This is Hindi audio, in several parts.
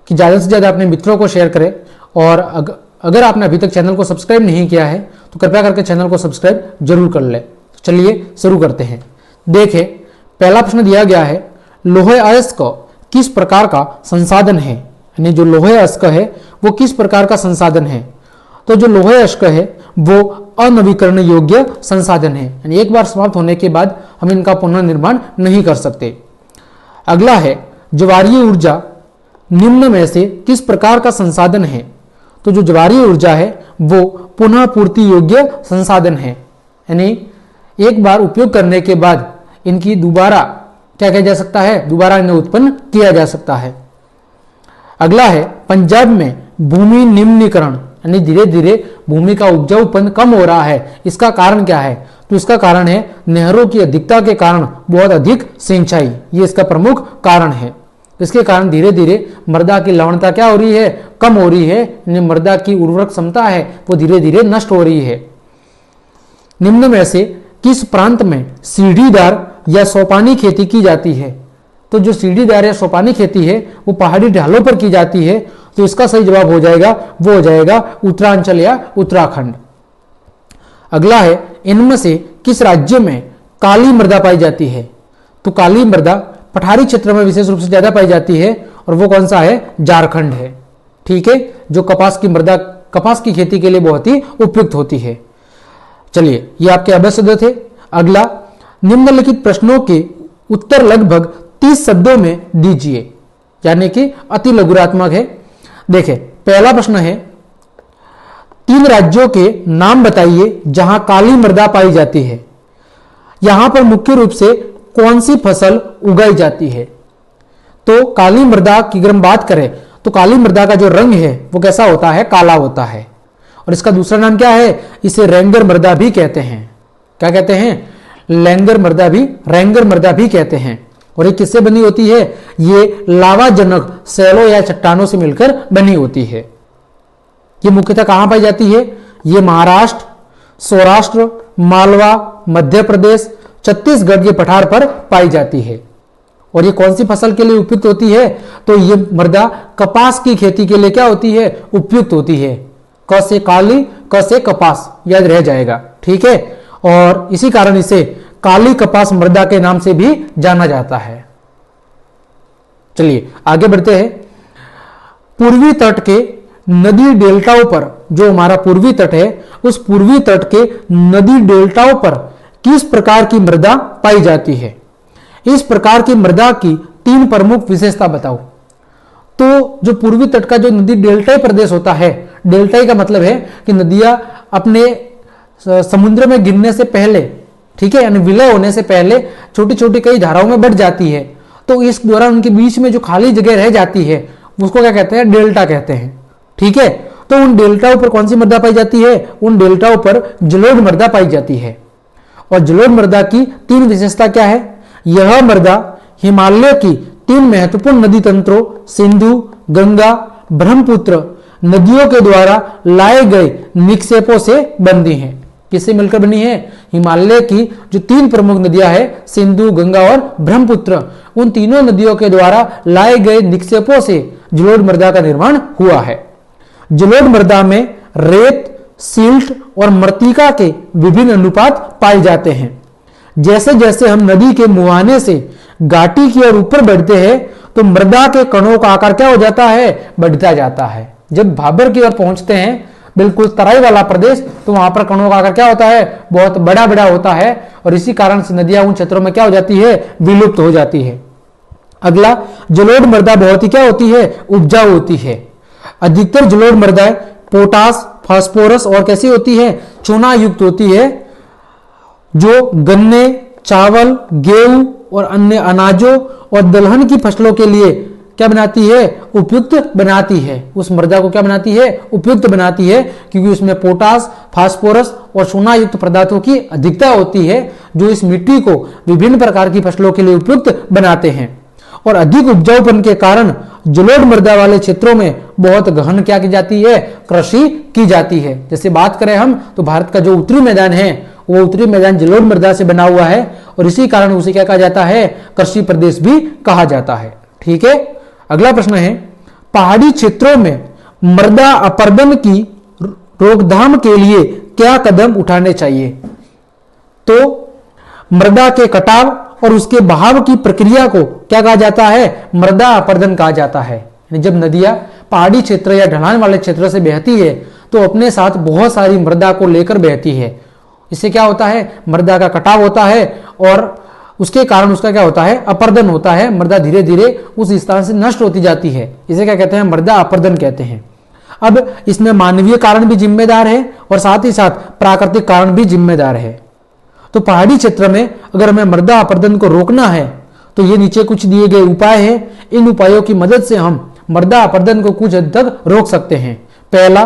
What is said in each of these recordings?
कि ज़्यादा से ज़्यादा अपने मित्रों को शेयर करें, और अगर आपने अभी तक चैनल को सब्सक्राइब नहीं किया है तो कृपया करके चैनल को सब्सक्राइब जरूर कर ले। तो चलिए शुरू करते हैं। देखें, पहला प्रश्न दिया गया है, लौह अयस्क किस प्रकार का संसाधन है, यानी जो लौह अयस्क है वो किस प्रकार का संसाधन है। तो जो लौह अयस्क है वो अनवीकरण योग्य संसाधन है, यानी एक बार समाप्त होने के बाद हम इनका पुनर्निर्माण नहीं कर सकते। अगला है, ज्वारीय ऊर्जा निम्न में से किस प्रकार का संसाधन है। तो जो ज्वारीय ऊर्जा है वो पुनः पूर्ति योग्य संसाधन है, यानी एक बार उपयोग करने के बाद इनकी दोबारा क्या किया जा सकता है, दोबारा इन्हें उत्पन्न किया जा सकता है। अगला है, पंजाब में भूमि निम्नीकरण, यानी धीरे धीरे भूमि का उपजाऊपन कम हो रहा है, इसका कारण क्या है। तो इसका कारण है नहरों की अधिकता के कारण बहुत अधिक सिंचाई, ये इसका प्रमुख कारण है। इसके कारण धीरे धीरे मृदा की लवणता क्या हो रही है, कम हो रही है, मृदा की उर्वरक क्षमता है वो धीरे धीरे नष्ट हो रही है। निम्न में से किस प्रांत में सीढ़ीदार या सोपानी खेती की जाती है। तो जो सीढ़ीदार या सोपानी खेती है वो पहाड़ी ढालों पर की जाती है, तो इसका सही जवाब हो जाएगा, वो हो जाएगा उत्तरांचल या उत्तराखंड। अगला है, इनमें से किस राज्य में काली मृदा पाई जाती है। तो काली मृदा पठारी क्षेत्र में विशेष रूप से ज्यादा पाई जाती है, और वो कौन सा है, झारखंड है। ठीक है, जो कपास की मृदा कपास की खेती के लिए बहुत ही उपयुक्त होती है। चलिए, ये आपके अभ्यास थे। अगला, निम्नलिखित प्रश्नों के उत्तर लगभग 30 शब्दों में दीजिए, यानी कि अति लघुरात्मक है। देखें, पहला प्रश्न है, 3 राज्यों के नाम बताइए जहां काली मृदा पाई जाती है। यहां पर मुख्य रूप से कौन सी फसल उगाई जाती है। तो काली मृदा की अगर हम बात करें तो काली मृदा का जो रंग है वो कैसा होता है, काला होता है। और इसका दूसरा नाम क्या है, इसे रेंगर मृदा भी कहते हैं। क्या कहते हैं, रेंगर मृदा भी कहते हैं। और ये किससे बनी होती है, ये लावाजनक सैलों या चट्टानों से मिलकर बनी होती है। ये मुख्यतः कहां पाई जाती है, ये महाराष्ट्र, सौराष्ट्र, मालवा, मध्य प्रदेश, छत्तीसगढ़ के पठार पर पाई जाती है। और ये कौन सी फसल के लिए उपयुक्त होती है, तो ये मृदा कपास की खेती के लिए क्या होती है, उपयुक्त होती है। क से काली, क से कपास, याद रह जाएगा। ठीक है, और इसी कारण इसे काली कपास मृदा के नाम से भी जाना जाता है। चलिए आगे बढ़ते हैं। पूर्वी तट के नदी डेल्टाओं पर, जो हमारा पूर्वी तट है उस पूर्वी तट के नदी डेल्टाओं पर किस प्रकार की मृदा पाई जाती है। इस प्रकार की मृदा की 3 प्रमुख विशेषता बताओ। तो जो पूर्वी तट का जो नदी डेल्टाई प्रदेश होता है, डेल्टाई का मतलब है कि नदियां अपने समुद्र में गिरने से पहले, ठीक है, यानी विलय होने से पहले छोटी छोटी कई धाराओं में बढ़ जाती है। तो इस दौरान उनके बीच में जो खाली जगह रह जाती है उसको क्या कहते हैं, डेल्टा कहते हैं। ठीक है, तो उन डेल्टाओं पर कौन सी मृदा पाई जाती है, उन डेल्टाओं पर जलोढ़ मृदा पाई जाती है। और जलोढ़ मृदा की 3 विशेषता क्या है, यह मृदा हिमालय की 3 महत्वपूर्ण नदी तंत्रों सिंधु, गंगा, ब्रह्मपुत्र नदियों के द्वारा लाए गए निक्षेपों से बंधी है। किससे मिलकर बनी है, हिमालय की जो 3 प्रमुख नदियां हैं सिंधु, गंगा और ब्रह्मपुत्र, उन तीनों नदियों के द्वारा लाए गए निक्षेपों से जलोढ़ मृदा का निर्माण हुआ है। जलोढ़ मृदा में रेत, सिल्ट और मृत्तिका के विभिन्न अनुपात पाए जाते हैं। जैसे जैसे हम नदी के मुहाने से घाटी की ओर ऊपर बढ़ते हैं तो मृदा के कणों का आकार क्या हो जाता है, बढ़ता जाता है। जब भाबर की ओर पहुंचते हैं, बिल्कुल तराई वाला प्रदेश, तो वहां पर कणों का आकार क्या होता है, बहुत बड़ा बड़ा होता है। और इसी कारण से नदियां उन क्षेत्रों में क्या हो जाती है, विलुप्त हो जाती है। अगला, जलोढ़ मृदा बहुत ही क्या होती है, उपजाऊ होती है। अधिकतर जलोढ़ मृदा पोटास, फास्फोरस और कैसी होती है, चूना युक्त होती है, जो गन्ने, चावल, गेहूं और अन्य अनाजों और दलहन की फसलों के लिए क्या बनाती है, उपयुक्त बनाती है। उस मृदा को क्या बनाती है, उपयुक्त बनाती है, क्योंकि उसमें पोटास, फास्फोरस और चूना युक्त पदार्थों की अधिकता होती है, जो इस मिट्टी को विभिन्न प्रकार की फसलों के लिए उपयुक्त बनाते हैं। और अधिक उपजाऊपन के कारण जलोढ़ मृदा वाले क्षेत्रों में बहुत गहन क्या की जाती है, कृषि की जाती है। जैसे बात करें हम तो भारत का जो उत्तरी मैदान है वो उत्तरी मैदान जलोढ़ मृदा से बना हुआ है, और इसी कारण उसे क्या कहा जाता है, कृषि प्रदेश भी कहा जाता है। ठीक है, अगला प्रश्न है, पहाड़ी क्षेत्रों में मृदा अपरदन की रोकथाम के लिए क्या कदम उठाने चाहिए? तो मृदा के कटाव और उसके बहाव की प्रक्रिया को क्या कहा जाता है? मृदा अपरदन कहा जाता है। जब नदियां पहाड़ी क्षेत्र या ढलान वाले क्षेत्र से बहती है तो अपने साथ बहुत सारी मृदा को लेकर बहती है। इससे क्या होता है? मृदा का कटाव होता है और उसके कारण उसका क्या होता है? अपरदन होता है। मृदा धीरे धीरे उस स्थान से नष्ट होती जाती है। इसे क्या कहते हैं? मृदा अपरदन कहते हैं। अब इसमें मानवीय कारण भी जिम्मेदार है और साथ ही साथ प्राकृतिक कारण भी जिम्मेदार है। तो पहाड़ी क्षेत्र में अगर हमें मृदा अपरदन को रोकना है तो ये नीचे कुछ दिए गए उपाय हैं। इन उपायों की मदद से हम मृदा अपरदन को कुछ हद तक रोक सकते हैं। पहला,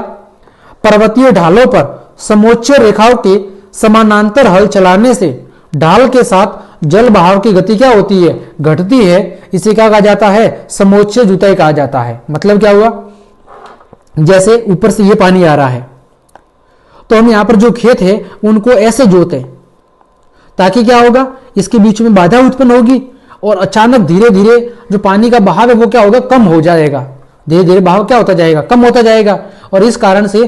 पर्वतीय ढालों पर समोच्च रेखाओं के समानांतर हल चलाने से ढाल के साथ जल बहाव की गति क्या होती है? घटती है। इसे क्या कहा जाता है? समोच्च जुताई कहा जाता है। मतलब क्या हुआ? जैसे ऊपर से ये पानी आ रहा है तो हम यहां पर जो खेत है उनको ऐसे जोते ताकि क्या होगा? इसके बीच में बाधा उत्पन्न होगी और अचानक धीरे धीरे जो पानी का बहाव है वो क्या होगा? कम हो जाएगा। धीरे धीरे बहाव क्या होता जाएगा? कम होता जाएगा। और इस कारण से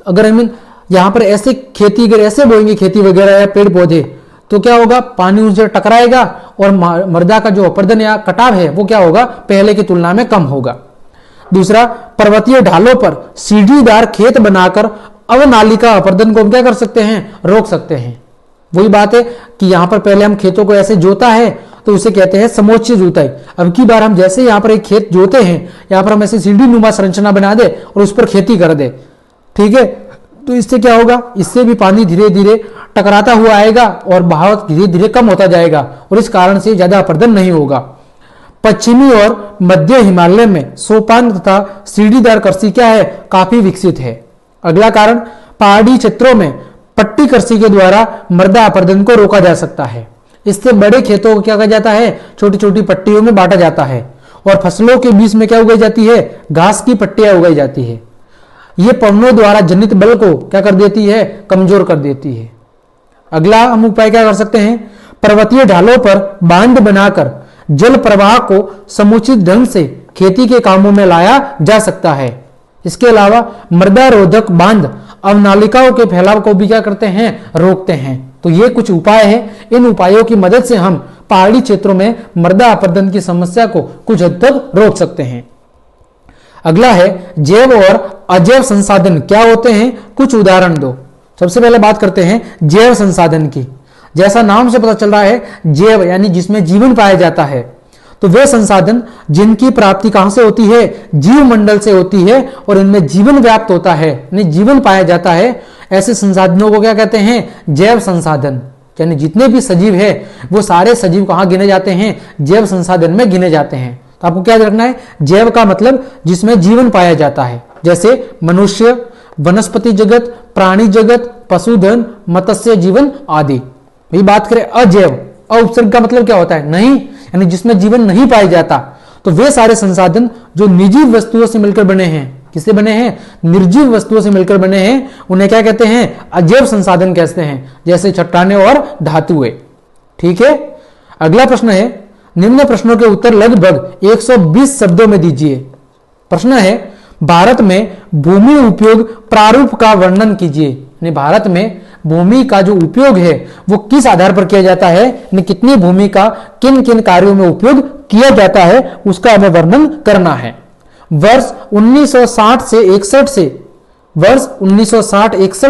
अगर हम यहाँ पर ऐसे खेती अगर ऐसे बोएंगे खेती वगैरह या पेड़ पौधे तो क्या होगा? पानी उनसे टकराएगा और मृदा का जो अपरदन या कटाव है वो क्या होगा? पहले की तुलना में कम होगा। दूसरा, पर्वतीय ढालों पर सीढ़ीदार खेत बनाकर अवनालिका अपरदन को हम क्या कर सकते हैं? रोक सकते हैं। वही बात है कि यहां पर पहले हम खेतों को ऐसे जोता है तो उसे कहते हैं समोच्च जुताई। अब की बार हम जैसे यहाँ पर एक खेत जोते हैं, यहाँ पर हम ऐसे सीढ़ी नुमा संरचना बना दे और उस पर खेती कर दे, ठीक है? तो इससे क्या होगा? इससे भी पानी धीरे धीरे टकराता हुआ आएगा और बहाव धीरे धीरे कम होता जाएगा और इस कारण से ज्यादा अपरदन नहीं होगा। पश्चिमी और मध्य हिमालय में सोपान तथा सीढ़ीदार कृषि क्या है? काफी विकसित है। अगला कारण, पहाड़ी क्षेत्रों में पट्टी कृषि के द्वारा मृदा अपरदन को रोका जा सकता है। इससे बड़े खेतों को क्या कहा जाता है? छोटी छोटी पट्टियों में बांटा जाता है और फसलों के बीच में क्या उगाई जाती है? घास की पट्टियां उगाई जाती है। ये पवनों द्वारा जनित बल को क्या कर देती है? कमजोर कर देती है। अगला हम उपाय क्या कर सकते हैं? पर्वतीय ढालों पर बांध बनाकर जल प्रवाह को समुचित ढंग से खेती के कामों में लाया जा सकता है। इसके अलावा मृदा रोधक बांध अवनालिकाओं के फैलाव को भी क्या करते हैं? रोकते हैं। तो ये कुछ उपाय हैं। इन उपायों की मदद से हम पहाड़ी क्षेत्रों में मृदा अपरदन की समस्या को कुछ हद तक रोक सकते हैं। अगला है जैव और अजैव संसाधन क्या होते हैं? कुछ उदाहरण दो। सबसे पहले बात करते हैं जैव संसाधन की। जैसा नाम से पता चल रहा है, जैव यानी जिसमें जीवन पाया जाता है। तो वे संसाधन जिनकी प्राप्ति कहां से होती है? जीव मंडल से होती है और इनमें जीवन व्याप्त होता है, यानी जीवन पाया जाता है। ऐसे संसाधनों को क्या कहते हैं? जैव संसाधन। यानी जितने भी सजीव है वो सारे सजीव कहां गिने जाते हैं? जैव संसाधन में गिने जाते हैं। तो आपको क्या रखना है? जैव का मतलब जिसमें जीवन पाया जाता है, जैसे मनुष्य, वनस्पति जगत, प्राणी जगत, पशुधन, मत्स्य जीवन आदि। वही बात करें अजैव, उपसर्ग का मतलब क्या होता है? नहीं, यानी जिसमें जीवन नहीं पाया जाता। तो वे सारे संसाधन जो निर्जीव वस्तुओं से मिलकर बने हैं, किससे बने हैं? निर्जीव वस्तुओं से मिलकर बने हैं, उन्हें क्या कहते हैं? अजैव संसाधन कहते हैं, जैसे चट्टानें और धातुएं। ठीक है। अगला प्रश्न है, निम्न प्रश्नों के उत्तर लगभग 120 शब्दों में दीजिए। प्रश्न है, भारत में भूमि उपयोग प्रारूप का वर्णन कीजिए। भारत में भूमि का जो उपयोग है वो किस आधार पर किया जाता है, कितनी भूमि का किन किन कार्यों में उपयोग किया जाता है उसका हमें वर्णन करना है। वर्ष 1960 से 61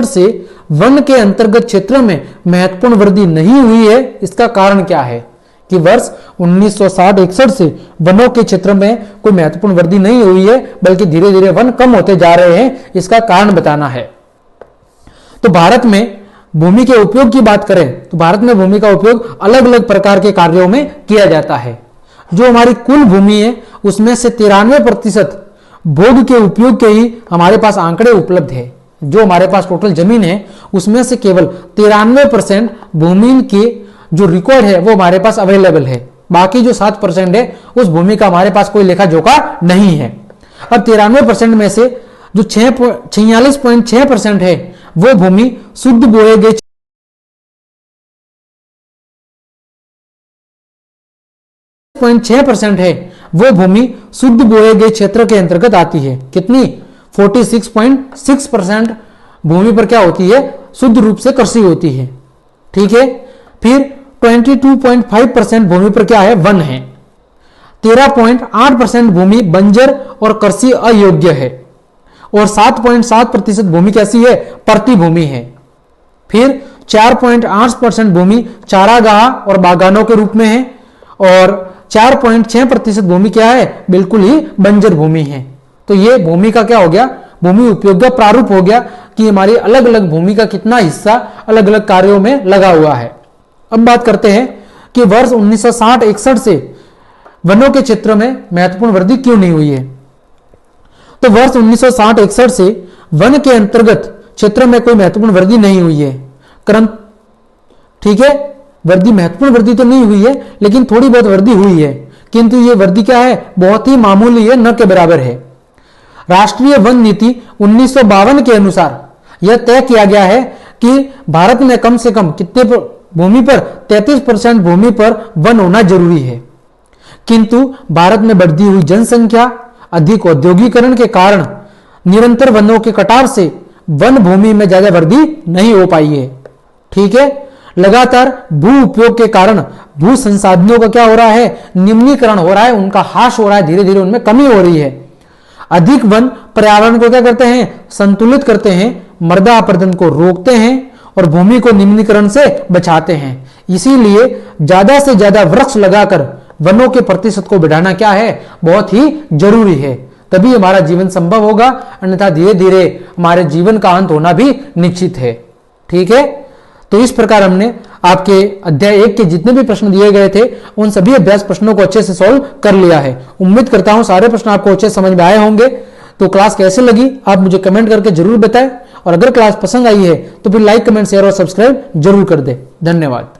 से वन के अंतर्गत क्षेत्र में महत्वपूर्ण वृद्धि नहीं हुई है। इसका कारण क्या है कि वर्ष 1960-61 से वनों के क्षेत्र में कोई महत्वपूर्ण वृद्धि नहीं हुई है, बल्कि धीरे धीरे वन कम होते जा रहे हैं। इसका कारण बताना है। तो भारत में भूमि के उपयोग की बात करें तो भारत में भूमि का उपयोग अलग अलग प्रकार के कार्यों में किया जाता है। जो हमारी कुल भूमि है उसमें से 93% भोग के उपयोग के ही हमारे पास आंकड़े उपलब्ध है। जो हमारे पास टोटल जमीन है उसमें से केवल 93% भूमि के जो रिकॉर्ड है वो हमारे पास अवेलेबल है। बाकी जो 7% है उस भूमि का हमारे पास कोई लेखा जोखा नहीं है। अब 93% में से जो 46.6% है वो भूमि शुद्ध बोए गए 6% है वो भूमि शुद्ध बोए गए क्षेत्र के अंतर्गत आती है। कितनी? 46.6% भूमि पर क्या होती है? शुद्ध रूप से कृषि होती है। ठीक है। फिर 22.5% भूमि पर क्या है? वन है। 13.8% भूमि बंजर और कृषि अयोग्य है और 7.7% भूमि कैसी है? परती भूमि है। फिर 4.8% भूमि चारागाह और बागानों के रूप में है और 4.6% भूमि क्या है? बिल्कुल ही बंजर भूमि है। तो ये भूमि का क्या हो गया? भूमि उपयोग का प्रारूप हो गया कि हमारी अलग अलग भूमि का कितना हिस्सा अलग अलग कार्यों में लगा हुआ है। अब बात करते हैं कि वर्ष 1960-61 से वनों के क्षेत्र में महत्वपूर्ण वृद्धि क्यों नहीं हुई है। तो वर्ष 1960-61 से वन के अंतर्गत क्षेत्र में कोई महत्वपूर्ण वृद्धि नहीं हुई है। ठीक है, वृद्धि महत्वपूर्ण वृद्धि तो नहीं हुई है, लेकिन थोड़ी बहुत वृद्धि हुई है, किंतु ये वृद्धि क्या है? बहुत ही मामूली है, न के बराबर है। राष्ट्रीय वन नीति 1952 के अनुसार यह तय किया गया है कि भारत में कम से कम कितने भूमि पर? 33% भूमि पर वन होना जरूरी है। किंतु भारत में बढ़ती हुई जनसंख्या, अधिक औद्योगिकरण के कारण निरंतर वनों के कटाव से वन भूमि में ज्यादा वृद्धि नहीं हो पाई है। ठीक है। लगातार भू उपयोग के कारण भू संसाधनों का क्या हो रहा है? निम्नीकरण हो रहा है, उनका ह्रास हो रहा है, धीरे धीरे उनमें कमी हो रही है। अधिक वन पर्यावरण को क्या करते हैं? संतुलित करते हैं, मृदा अपरदन को रोकते हैं और भूमि को निम्नीकरण से बचाते हैं। इसीलिए ज्यादा से ज्यादा वृक्ष लगाकर वनों के प्रतिशत को बढ़ाना क्या है? बहुत ही जरूरी है। तभी हमारा जीवन संभव होगा, अन्यथा धीरे धीरे हमारे जीवन का अंत होना भी निश्चित है। ठीक है। तो इस प्रकार हमने आपके अध्याय 1 के जितने भी प्रश्न दिए गए थे उन सभी अभ्यास प्रश्नों को अच्छे से सॉल्व कर लिया है। उम्मीद करता हूं सारे प्रश्न आपको अच्छे समझ में आए होंगे। तो क्लास कैसे लगी आप मुझे कमेंट करके जरूर बताएं और अगर क्लास पसंद आई है तो फिर लाइक, कमेंट, शेयर और सब्सक्राइब जरूर कर दें। धन्यवाद।